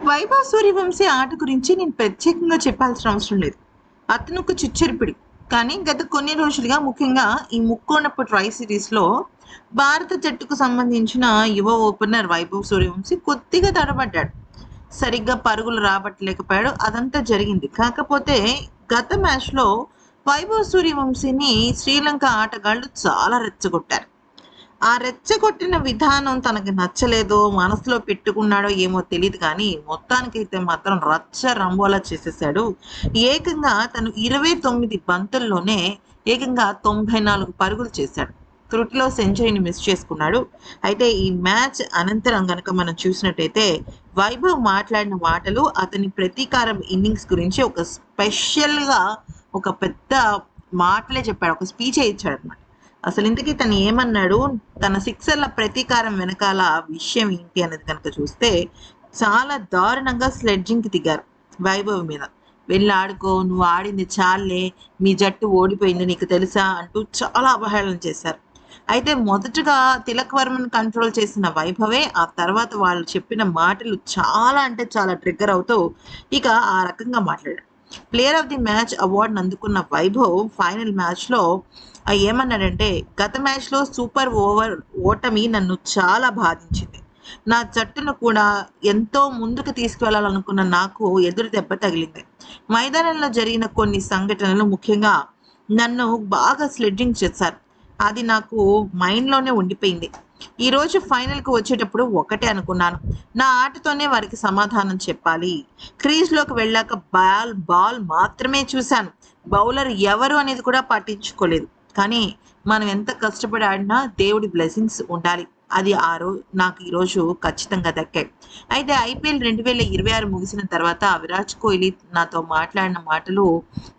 వైభవ్ సూర్యవంశీ ఆట గురించి నేను ప్రత్యేకంగా చెప్పాల్సిన అవసరం లేదు. అతను ఒక చిచ్చరిపిడి. కానీ గత కొన్ని రోజులుగా ముఖ్యంగా ఈ ముక్కోణపు ట్రై సిరీస్‌లో భారత జట్టుకు సంబంధించిన యువ ఓపెనర్ వైభవ్ సూర్యవంశీ కొద్దిగా తడబడ్డాడు. సరిగ్గా పరుగులు రాబట్టలేకపోయాడు. అదంతా జరిగింది. కాకపోతే గత మ్యాచ్‌లో వైభవ్ సూర్యవంశీని శ్రీలంక ఆటగాళ్లు చాలా రెచ్చగొట్టారు. ఆ రెచ్చగొట్టిన విధానం తనకి నచ్చలేదో, మనసులో పెట్టుకున్నాడో ఏమో తెలీదు కానీ, మొత్తానికైతే మాత్రం రచ్చ రంబోలా చేసేసాడు. ఏకంగా తను 29 బంతుల్లోనే ఏకంగా 94 పరుగులు చేశాడు. త్రుటిలో సెంచరీని మిస్ చేసుకున్నాడు. అయితే ఈ మ్యాచ్ అనంతరం గనక మనం చూసినట్టయితే, వైభవ్ మాట్లాడిన మాటలు అతని ప్రతీకారం ఇన్నింగ్స్ గురించి ఒక స్పెషల్‌గా ఒక పెద్ద మాటలే చెప్పాడు. ఒక స్పీచే ఇచ్చాడనమాట. అసలు ఇంతకీ తను ఏమన్నాడు? తన సిక్సర్ల ప్రతీకారం వెనకాల విషయం ఏంటి అనేది కనుక చూస్తే, చాలా దారుణంగా స్లెడ్జింగ్‌కి దిగారు వైభవ్ మీద. "వెళ్ళి ఆడుకో, నువ్వు ఆడింది చాల్లే, మీ జట్టు ఓడిపోయింది నీకు తెలుసా?" అంటూ చాలా అవహేళన చేశారు. అయితే మొదటగా తిలక్ వర్మని కంట్రోల్ చేసిన వైభవే, ఆ తర్వాత వాళ్ళు చెప్పిన మాటలు చాలా అంటే చాలా ట్రిగ్గర్ అవుతూ ఇక ఆ రకంగా మాట్లాడాడు. ప్లేయర్ ఆఫ్ ది మ్యాచ్ అవార్డుని అందుకున్న వైభవ్ ఫైనల్ మ్యాచ్‌లో ఏమన్నాడంటే, "గత మ్యాచ్‌లో సూపర్ ఓవర్ ఓటమి నన్ను చాలా బాధించింది. నా జట్టును కూడా ఎంతో ముందుకు తీసుకువెళ్లాలనుకున్న నాకు ఎదురు దెబ్బ తగిలింది. మైదానంలో జరిగిన కొన్ని సంఘటనలు ముఖ్యంగా నన్ను బాగా స్లెడ్జింగ్ చేశారు. అది నాకు మైండ్‌లోనే ఉండిపోయింది. ఈరోజు ఫైనల్‌కి వచ్చేటప్పుడు ఒకటే అనుకున్నాను. నా ఆటతోనే వారికి సమాధానం చెప్పాలి. క్రీజ్‌లోకి వెళ్ళాక బాల్ మాత్రమే చూశాను. బౌలర్ ఎవరు అనేది కూడా పట్టించుకోలేదు. కానీ మనం ఎంత కష్టపడి ఆడినా దేవుడి బ్లెస్సింగ్స్ ఉండాలి. అది నాకు ఈరోజు ఖచ్చితంగా దక్కాయి." అయితే ఐపీఎల్ 2026 ముగిసిన తర్వాత విరాట్ కోహ్లీ నాతో మాట్లాడిన మాటలు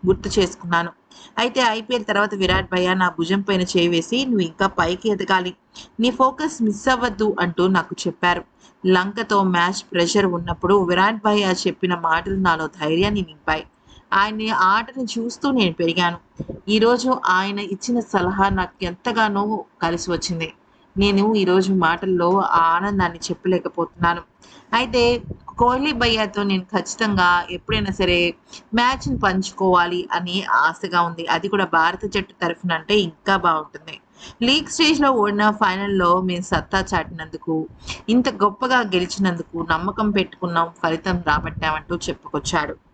గుర్తు చేసుకున్నాను. అయితే ఐపీఎల్ తర్వాత విరాట్ భయ్యా నా భుజం పైన చేయి వేసి, "నువ్వు ఇంకా పైకి ఎదగాలి. నీ ఫోకస్ మిస్ అవ్వద్దు" అంటూ నాకు చెప్పారు. లంకతో మ్యాచ్ ప్రెషర్ ఉన్నప్పుడు విరాట్ భయ్యా చెప్పిన మాటలు నాలో ధైర్యాన్ని నింపాయి. ఆయన ఆటని చూస్తూ నేను పెరిగాను. ఈరోజు ఆయన ఇచ్చిన సలహా నాకు ఎంతగానో కలిసి వచ్చింది. నేను ఈరోజు మాటల్లో ఆ ఆనందాన్ని చెప్పలేకపోతున్నాను. అయితే కోహ్లీ భయ్యాతో నేను ఖచ్చితంగా ఎప్పుడైనా సరే మ్యాచ్‌ని పంచుకోవాలి అని ఆశగా ఉంది. అది కూడా భారత జట్టు తరఫున అంటే ఇంకా బావుంటుంది. లీగ్ స్టేజ్‌లో ఓడిన ఫైనల్‌లో మేము సత్తా చాటినందుకు, ఇంత గొప్పగా గెలిచినందుకు నమ్మకం పెట్టుకున్నాం, ఫలితం రాబట్టామంటూ చెప్పుకొచ్చాడు.